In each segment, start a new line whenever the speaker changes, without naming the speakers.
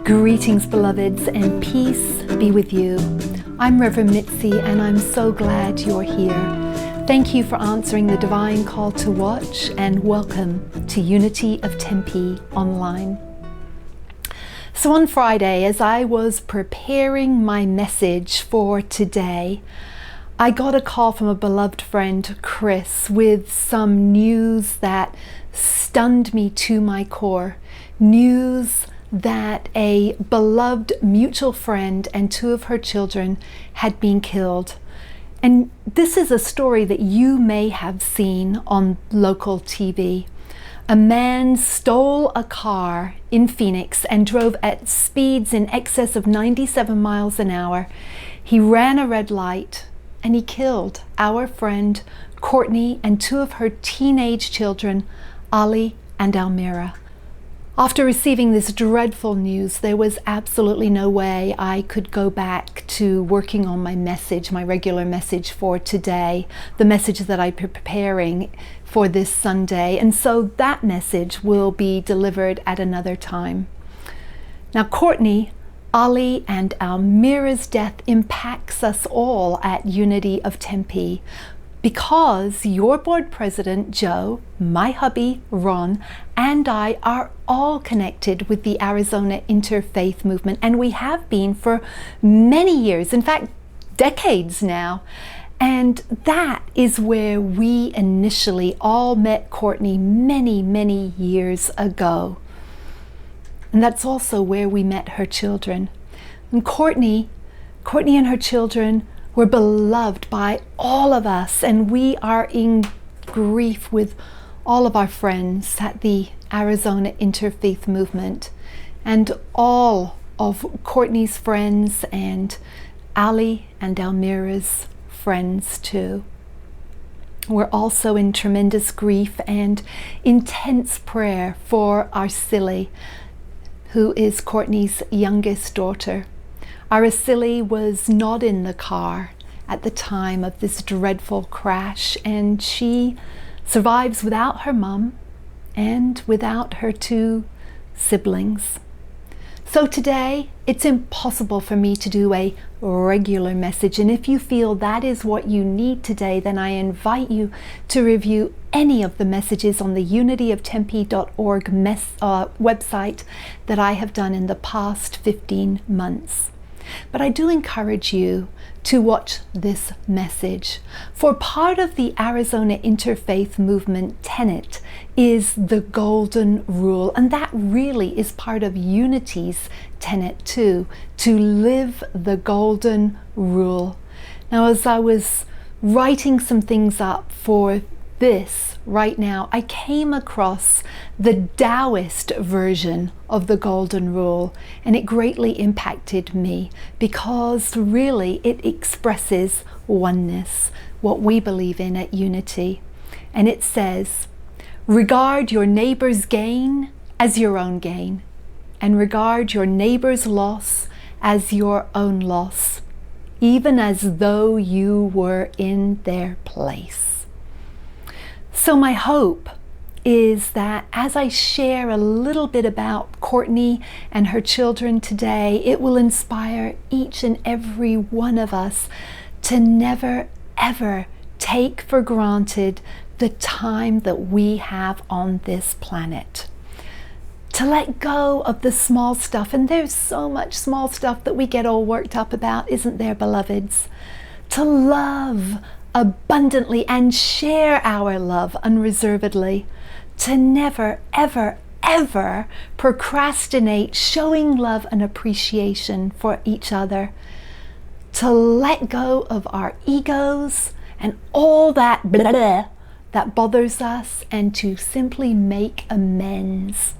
Greetings, beloveds, and peace be with you. I'm Reverend Mitzi, and I'm so glad you're here. Thank you for answering the divine call to watch, and welcome to Unity of Tempe online. So on Friday, as I was preparing my message for today, I got a call from a beloved friend, Chris, with some news that stunned me to my core. News that a beloved mutual friend and two of her children had been killed. And this is a story that you may have seen on local TV. A man stole a car in Phoenix and drove at speeds in excess of 97 miles an hour. He ran a red light and he killed our friend Courtney and two of her teenage children, Ali and Almira. After receiving this dreadful news, there was absolutely no way I could go back to working on my message, my regular message for today, the message that I'm preparing for this Sunday. And so that message will be delivered at another time. Now, Courtney, Ali, and Almira's death impacts us all at Unity of Tempe, because your board president, Joe, my hubby, Ron, and I are all connected with the Arizona Interfaith Movement, and we have been for many years, in fact, decades now. And that is where we initially all met Courtney many years ago. And that's also where we met her children. And Courtney and her children were beloved by all of us, and we are in grief with all of our friends at the Arizona Interfaith Movement, and all of Courtney's friends and Ali and Almira's friends too. We're also in tremendous grief and intense prayer for Araceli, who is Courtney's youngest daughter. Araceli was not in the car at the time of this dreadful crash, and she survives without her mom and without her two siblings. So today, it's impossible for me to do a regular message, and if you feel that is what you need today, then I invite you to review any of the messages on the unityoftempe.org website that I have done in the past 15 months. But I do encourage you to watch this message, for part of the Arizona Interfaith Movement tenet is the golden rule, and that really is part of Unity's tenet too, to live the golden rule. Now, as I was writing some things up for this right now, I came across the Taoist version of the golden rule, and it greatly impacted me because really it expresses oneness, what we believe in at Unity. And it says, regard your neighbor's gain as your own gain, and regard your neighbor's loss as your own loss, even as though you were in their place. So my hope is that as I share a little bit about Courtney and her children today, it will inspire each and every one of us to never ever take for granted the time that we have on this planet. To let go of the small stuff, and there's so much small stuff that we get all worked up about, isn't there, beloveds? To love abundantly and share our love unreservedly, to never ever procrastinate showing love and appreciation for each other, to let go of our egos and all that blah that bothers us, and to simply make amends,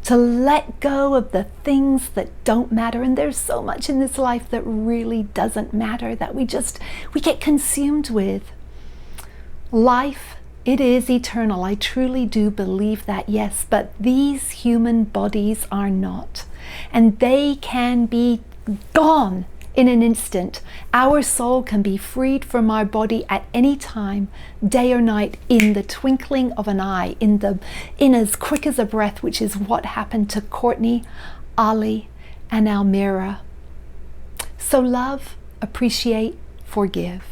to let go of the things that don't matter. And there's so much in this life that really doesn't matter, that we get consumed with. Life, it is eternal. I truly do believe that, yes, but these human bodies are not, and they can be gone in an instant. Our soul can be freed from our body at any time, day or night, in the twinkling of an eye, in as quick as a breath, which is what happened to Courtney, Ali, and Almira. So love, appreciate, forgive.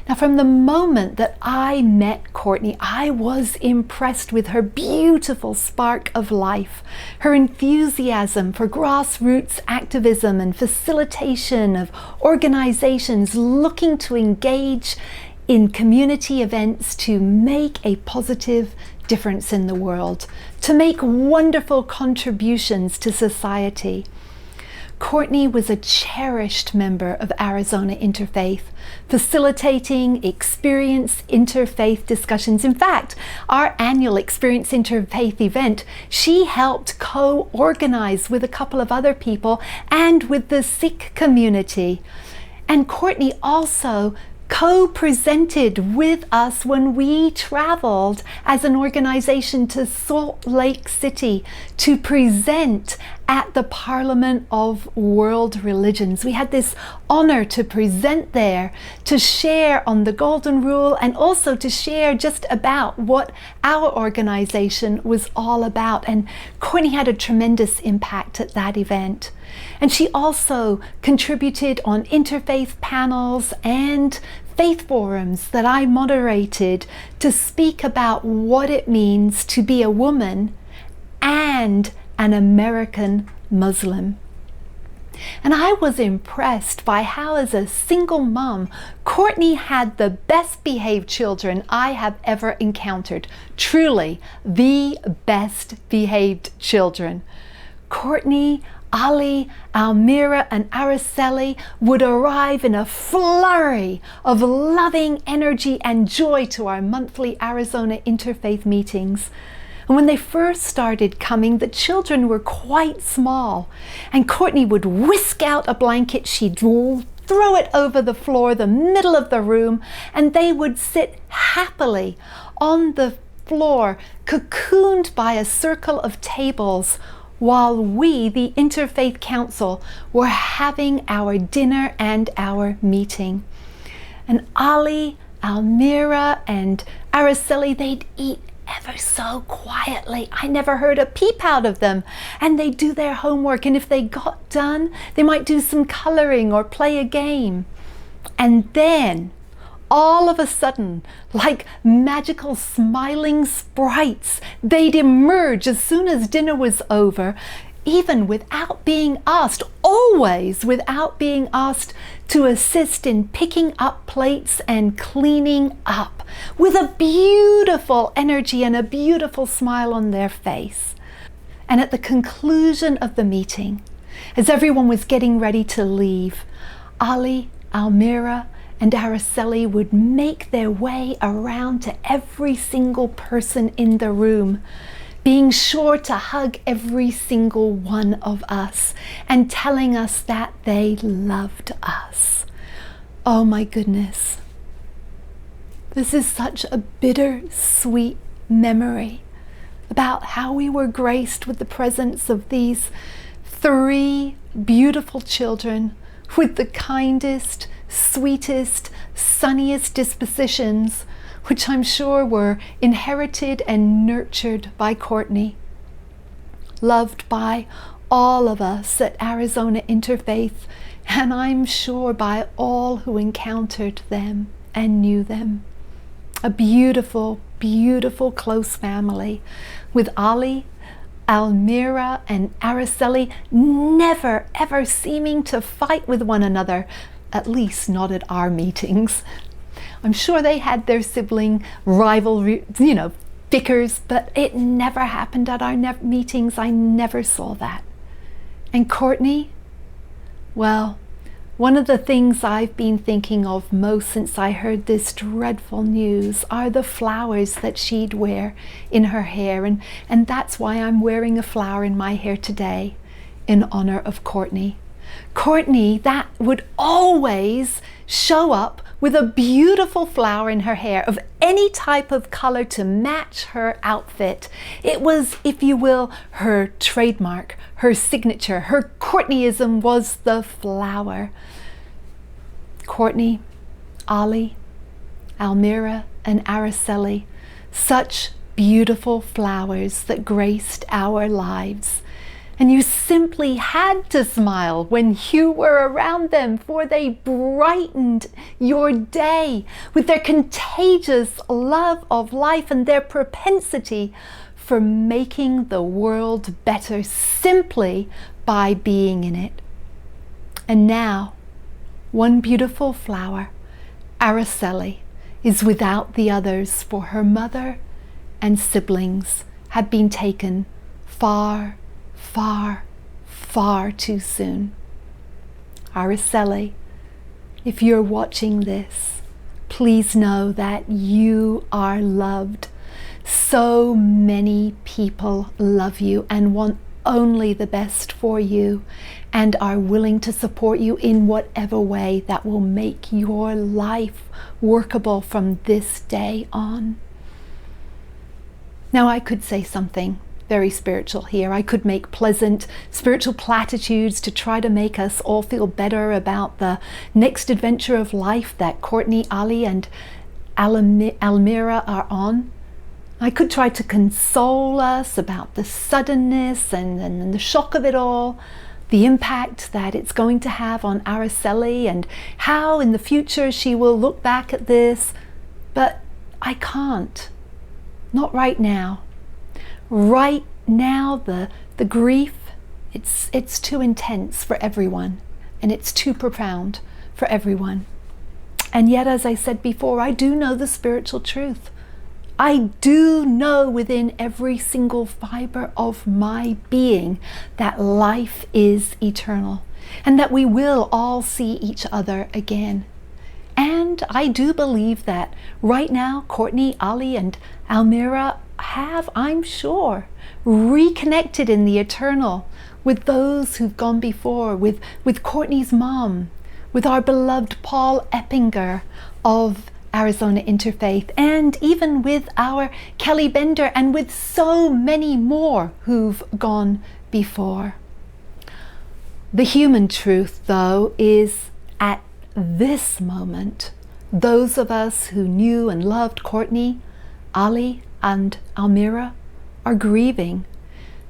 Now, from the moment that I met Courtney, I was impressed with her beautiful spark of life, her enthusiasm for grassroots activism and facilitation of organizations looking to engage in community events to make a positive difference in the world, to make wonderful contributions to society. Courtney was a cherished member of Arizona Interfaith, facilitating Experience Interfaith discussions. In fact, our annual Experience Interfaith event, she helped co-organize with a couple of other people and with the Sikh community. And Courtney also co-presented with us when we traveled as an organization to Salt Lake City to present at the Parliament of World Religions. We had this honor to present there, to share on the Golden Rule, and also to share just about what our organization was all about. And Courtney had a tremendous impact at that event. And she also contributed on interfaith panels and faith forums that I moderated to speak about what it means to be a woman and an American Muslim. And I was impressed by how, as a single mom, Courtney had the best behaved children I have ever encountered. Truly, the best behaved children. Courtney, Ali, Almira, and Araceli would arrive in a flurry of loving energy and joy to our monthly Arizona Interfaith meetings. And when they first started coming, the children were quite small, and Courtney would whisk out a blanket, she'd throw it over the floor, the middle of the room, and they would sit happily on the floor, cocooned by a circle of tables, while we, the Interfaith Council, were having our dinner and our meeting. And Ali, Almira, and Araceli, they'd eat ever so quietly. I never heard a peep out of them. And they'd do their homework, and if they got done, they might do some coloring or play a game. And then, all of a sudden, like magical smiling sprites, they'd emerge as soon as dinner was over, even without being asked, always without being asked, to assist in picking up plates and cleaning up, with a beautiful energy and a beautiful smile on their face. And at the conclusion of the meeting, as everyone was getting ready to leave, Ali, Almira, and Araceli would make their way around to every single person in the room, being sure to hug every single one of us and telling us that they loved us. Oh my goodness. This is such a bittersweet memory about how we were graced with the presence of these 3 beautiful children with the kindest, sweetest, sunniest dispositions, which I'm sure were inherited and nurtured by Courtney, loved by all of us at Arizona Interfaith, and I'm sure by all who encountered them and knew them. A beautiful, beautiful close family, with Ali, Almira, and Araceli never ever seeming to fight with one another, at least not at our meetings. I'm sure they had their sibling rivalry, bickers, but it never happened at our meetings. I never saw that. And Courtney, well, one of the things I've been thinking of most since I heard this dreadful news are the flowers that she'd wear in her hair, and that's why I'm wearing a flower in my hair today in honor of Courtney. Courtney, that would always show up with a beautiful flower in her hair of any type of color to match her outfit. It was, if you will, her trademark, her signature. Her Courtneyism was the flower. Courtney, Ali, Almira, and Araceli, such beautiful flowers that graced our lives. And you simply had to smile when you were around them, for they brightened your day with their contagious love of life and their propensity for making the world better simply by being in it. And now, one beautiful flower, Araceli, is without the others, for her mother and siblings have been taken far, far, far too soon. Araceli, if you're watching this, please know that you are loved. So many people love you and want only the best for you and are willing to support you in whatever way that will make your life workable from this day on. Now, I could say something very spiritual here. I could make pleasant spiritual platitudes to try to make us all feel better about the next adventure of life that Courtney, Ali, and Almira are on. I could try to console us about the suddenness and the shock of it all, the impact that it's going to have on Araceli, and how in the future she will look back at this. But I can't. Not right now. Right now, the grief, it's too intense for everyone, and it's too profound for everyone. And yet, as I said before, I do know the spiritual truth. I do know within every single fiber of my being that life is eternal and that we will all see each other again. And I do believe that right now, Courtney, Ali, and Almira have, I'm sure, reconnected in the eternal with those who've gone before, with Courtney's mom, with our beloved Paul Eppinger of Arizona Interfaith, and even with our Kelly Bender, and with so many more who've gone before. The human truth, though, is at this moment, those of us who knew and loved Courtney, Ali, and Almira are grieving.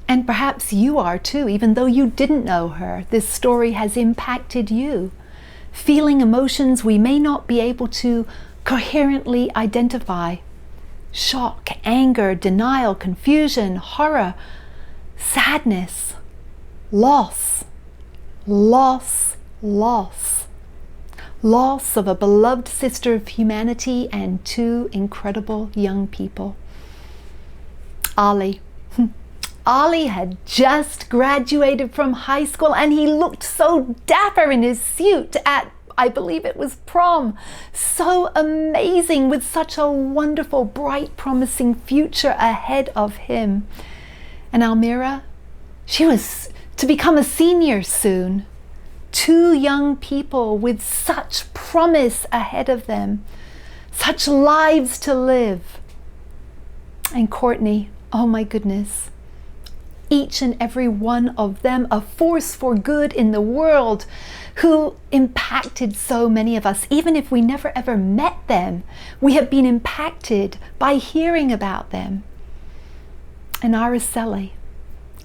And perhaps you are too, even though you didn't know her. This story has impacted you, feeling emotions we may not be able to coherently identify: shock, anger, denial, confusion, horror, sadness, loss, loss, loss. Loss of a beloved sister of humanity and two incredible young people. Ali. Ali had just graduated from high school, and he looked so dapper in his suit at, I believe it was prom. So amazing, with such a wonderful, bright, promising future ahead of him. And Almira, she was to become a senior soon. Two young people with such promise ahead of them, such lives to live. And Courtney, oh my goodness, each and every one of them a force for good in the world, who impacted so many of us. Even if we never ever met them, we have been impacted by hearing about them. And Araceli,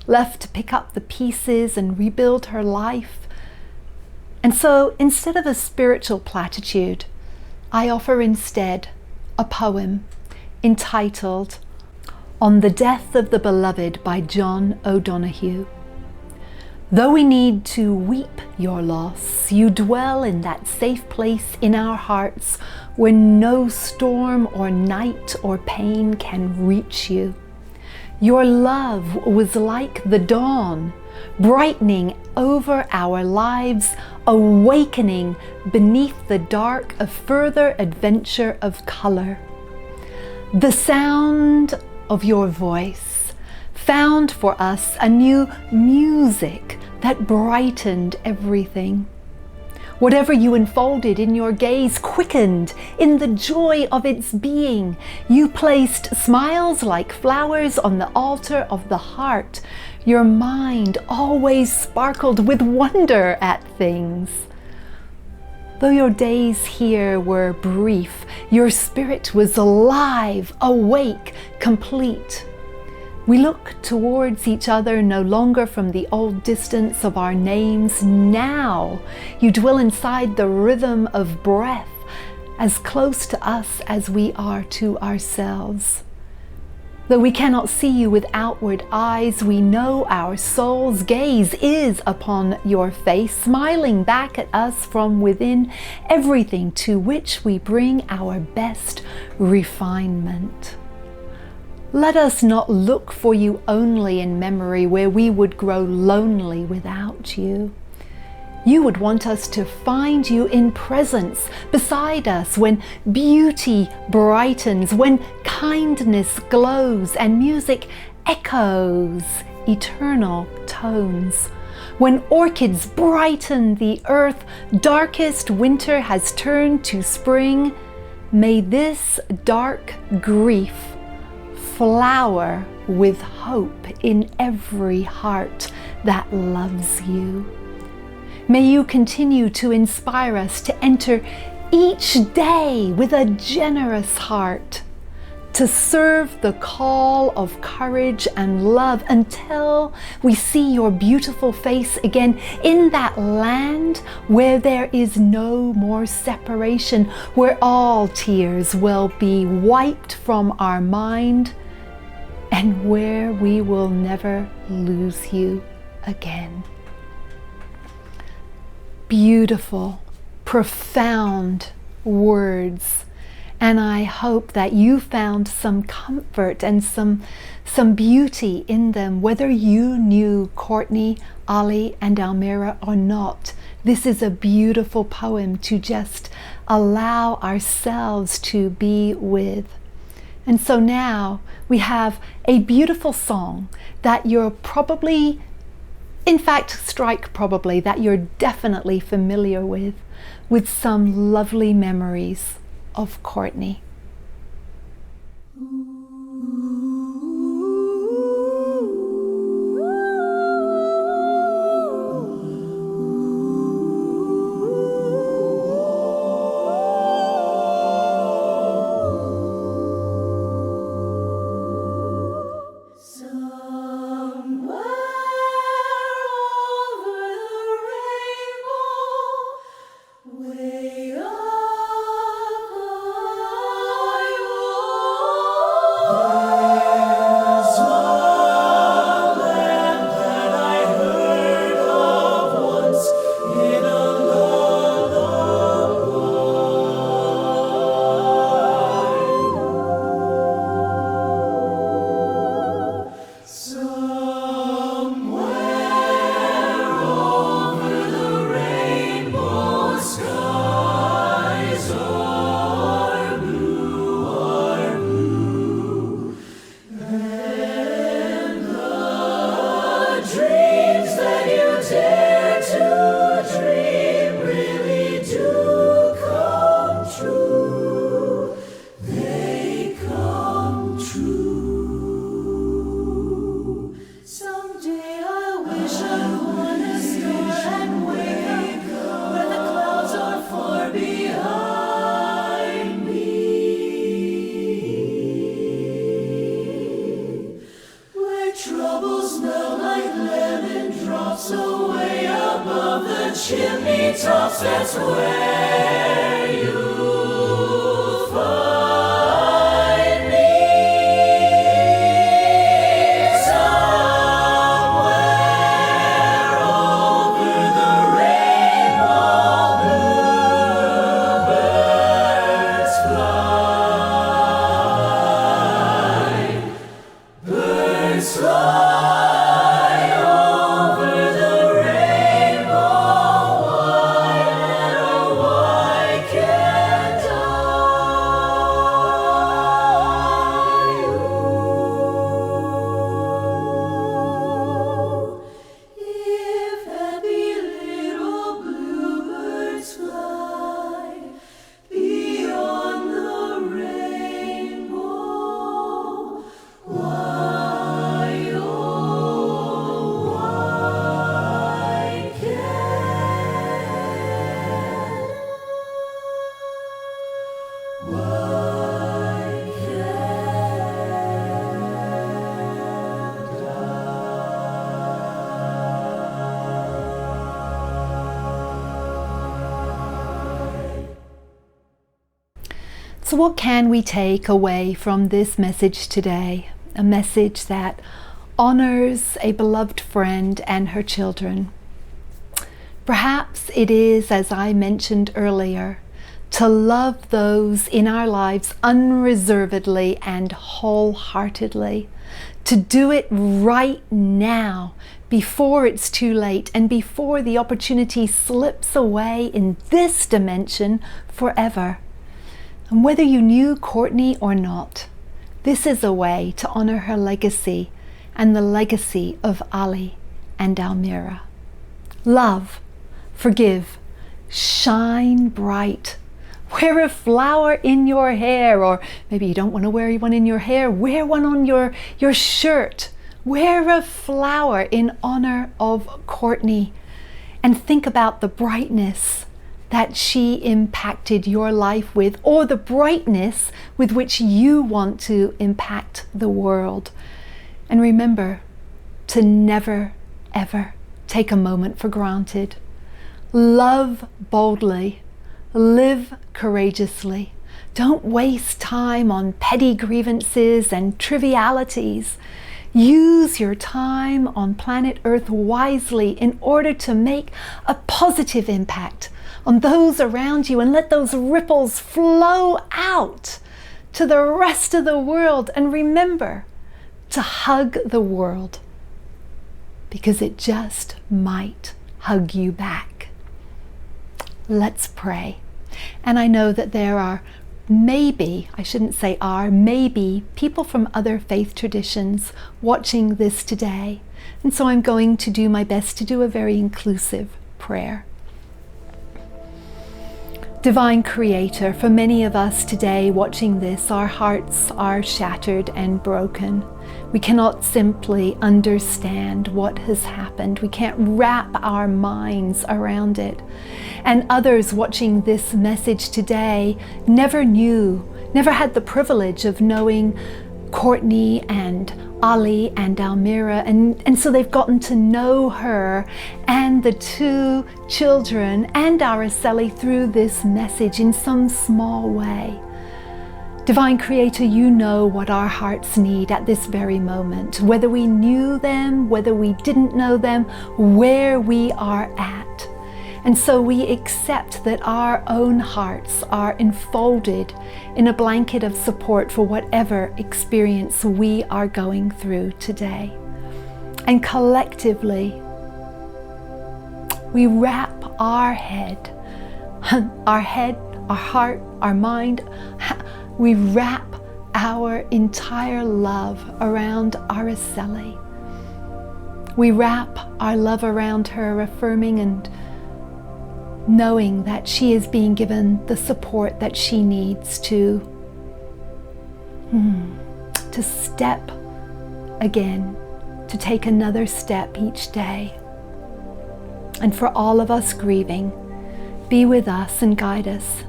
left to pick up the pieces and rebuild her life. And so, instead of a spiritual platitude, I offer instead a poem entitled On the Death of the Beloved by John O'Donoghue. Though we need to weep your loss, you dwell in that safe place in our hearts where no storm or night or pain can reach you. Your love was like the dawn, brightening over our lives, awakening beneath the dark a further adventure of color. The sound of your voice found for us a new music that brightened everything. Whatever you unfolded in your gaze quickened in the joy of its being. You placed smiles like flowers on the altar of the heart. Your mind always sparkled with wonder at things. Though your days here were brief, your spirit was alive, awake, complete. We look towards each other no longer from the old distance of our names. Now you dwell inside the rhythm of breath, as close to us as we are to ourselves. Though we cannot see you with outward eyes, we know our soul's gaze is upon your face, smiling back at us from within, everything to which we bring our best refinement. Let us not look for you only in memory, where we would grow lonely without you. You would want us to find you in presence, beside us, when beauty brightens, when kindness glows and music echoes eternal tones. When orchids brighten the earth, darkest winter has turned to spring. May this dark grief flower with hope in every heart that loves you. May you continue to inspire us to enter each day with a generous heart, to serve the call of courage and love until we see your beautiful face again in that land where there is no more separation, where all tears will be wiped from our mind, and where we will never lose you again. Beautiful, profound words, and I hope that you found some comfort and some beauty in them, whether you knew Courtney, Ali, and Almira or not. This is a beautiful poem to just allow ourselves to be with. And so now we have a beautiful song that you're probably, in fact, that you're definitely familiar with some lovely memories of Courtney.
Way up
So what can we take away from this message today? A message that honors a beloved friend and her children. Perhaps it is, as I mentioned earlier, to love those in our lives unreservedly and wholeheartedly. To do it right now, before it's too late and before the opportunity slips away in this dimension forever. And whether you knew Courtney or not, this is a way to honor her legacy and the legacy of Ali and Almira. Love, forgive, shine bright. Wear a flower in your hair, or maybe you don't want to wear one in your hair, wear one on your shirt. Wear a flower in honor of Courtney, and think about the brightness that she impacted your life with, or the brightness with which you want to impact the world. And remember to never, ever take a moment for granted. Love boldly, live courageously. Don't waste time on petty grievances and trivialities. Use your time on planet Earth wisely in order to make a positive impact on those around you, and let those ripples flow out to the rest of the world. And remember to hug the world, because it just might hug you back. Let's pray. And I know that there are maybe people from other faith traditions watching this today. And so I'm going to do my best to do a very inclusive prayer. Divine Creator, for many of us today watching this, our hearts are shattered and broken. We cannot simply understand what has happened. We can't wrap our minds around it. And others watching this message today never had the privilege of knowing Courtney and Ali and Almira, and so they've gotten to know her and the two children and Araceli through this message in some small way. Divine Creator, you know what our hearts need at this very moment, whether we knew them, whether we didn't know them, where we are at. And so we accept that our own hearts are enfolded in a blanket of support for whatever experience we are going through today. And collectively, we wrap our head, our heart, our mind, we wrap our entire love around Araceli. We wrap our love around her, affirming and knowing that she is being given the support that she needs to step again, to take another step each day. And for all of us grieving, be with us and guide us.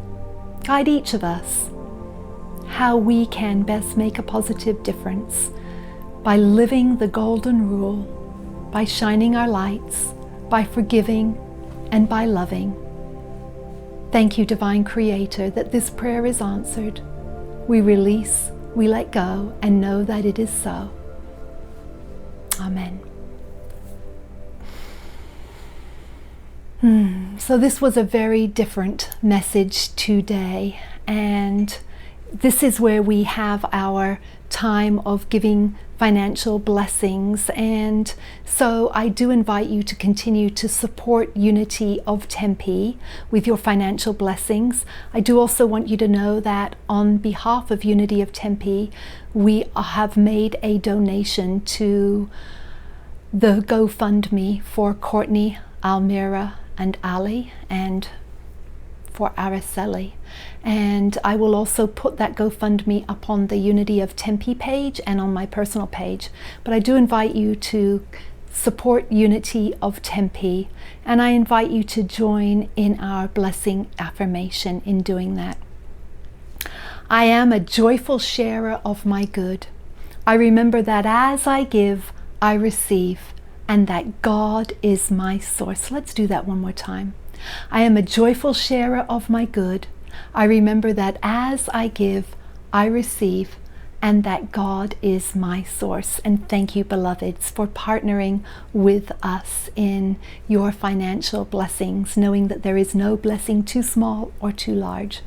Guide each of us how we can best make a positive difference by living the golden rule, by shining our lights, by forgiving, and by loving. Thank you, Divine Creator, that this prayer is answered. We release, we let go, and know that it is so. Amen. So this was a very different message today, and this is where we have our time of giving financial blessings. And so I do invite you to continue to support Unity of Tempe with your financial blessings. I do also want you to know that on behalf of Unity of Tempe, we have made a donation to the GoFundMe for Courtney, Almira, and Ali, and for Araceli. And I will also put that GoFundMe up on the Unity of Tempe page and on my personal page. But I do invite you to support Unity of Tempe, and I invite you to join in our blessing affirmation in doing that. I am a joyful sharer of my good. I remember that as I give, I receive, and that God is my source. Let's do that one more time. I am a joyful sharer of my good. I remember that as I give, I receive, and that God is my source. And thank you, beloveds, for partnering with us in your financial blessings, knowing that there is no blessing too small or too large.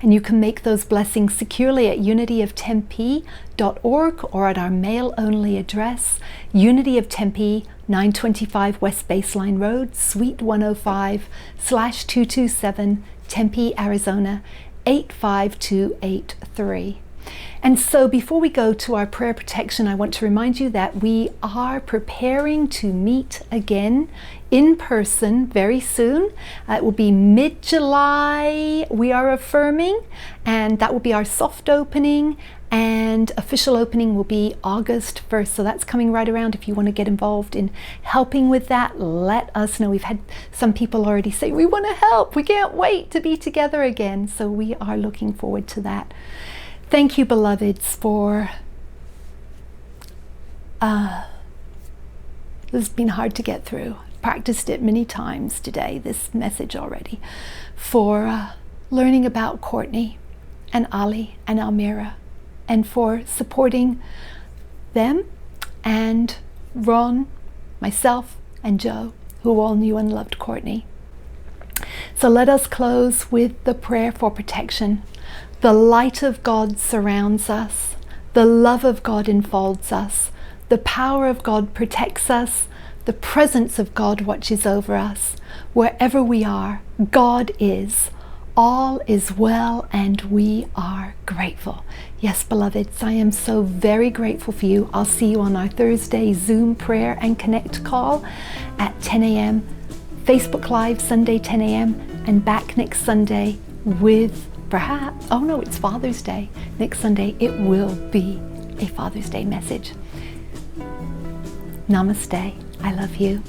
And you can make those blessings securely at unityof-tempe.org or at our mail-only address, Unity of Tempe, 925 West Baseline Road, Suite 105/227, Tempe, Arizona, 85283. And so before we go to our prayer protection, I want to remind you that we are preparing to meet again in person very soon. It will be mid-July, we are affirming, and that will be our soft opening, and official opening will be August 1st. So that's coming right around. If you want to get involved in helping with that, let us know. We've had some people already say, we want to help. We can't wait to be together again. So we are looking forward to that. Thank you, beloveds, for this has been hard to get through. Practiced it many times today, this message already, for learning about Courtney and Ali and Almira, and for supporting them and Ron, myself, and Joe, who all knew and loved Courtney. So let us close with the prayer for protection. The light of God surrounds us. The love of God enfolds us. The power of God protects us. The presence of God watches over us. Wherever we are, God is. All is well, and we are grateful. Yes, beloveds, I am so very grateful for you. I'll see you on our Thursday Zoom prayer and connect call at 10 a.m. Facebook Live Sunday 10 a.m. and back next Sunday with perhaps, oh no, it's Father's Day. Next Sunday, it will be a Father's Day message. Namaste. I love you.